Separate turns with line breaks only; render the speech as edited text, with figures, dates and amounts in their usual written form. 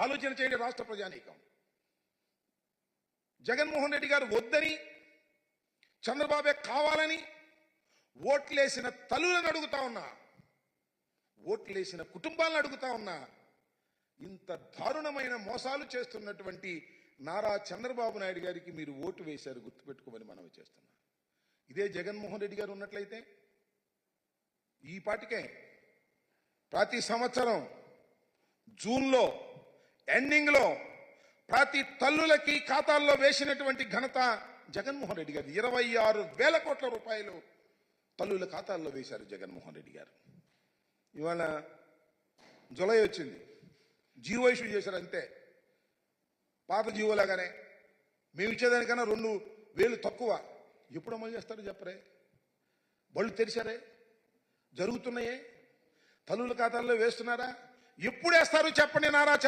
ఆలోచన చేయండి రాష్ట్ర ప్రజానీకం. జగన్మోహన్ రెడ్డి గారు వద్దని, చంద్రబాబే కావాలని ఓట్లేసిన తల్లులను అడుగుతా ఉన్నా, ఓట్లేసిన కుటుంబాలను అడుగుతా ఉన్నా, ఇంత దారుణమైన మోసాలు చేస్తున్నటువంటి నారా చంద్రబాబు నాయుడు గారికి మీరు ఓటు వేశారు, గుర్తుపెట్టుకోమని మనవి చేస్తున్నా. ఇదే జగన్మోహన్ రెడ్డి గారు ఉన్నట్లయితే ఈ పాటికే ప్రతి సంవత్సరం జూన్లో ఎండింగ్లో ప్రతి తల్లులకి ఖాతాల్లో వేసినటువంటి ఘనత జగన్మోహన్ రెడ్డి గారు. 26,000 కోట్ల రూపాయలు తల్లుల ఖాతాల్లో వేశారు జగన్మోహన్ రెడ్డి గారు. ఇవాళ జులై వచ్చింది, జీవో ఇష్యూ చేశారు అంతే. పాత జీవోలాగానే మేము ఇచ్చేదానికన్నా 2,000 తక్కువ. ఎప్పుడు అమలు చేస్తారు చెప్పరే? బళ్ళు తెరిచారే? జరుగుతున్నాయే? తల్లుల ఖాతాల్లో వేస్తున్నారా? ఎప్పుడు వేస్తారు చెప్పండి నారా చంద్ర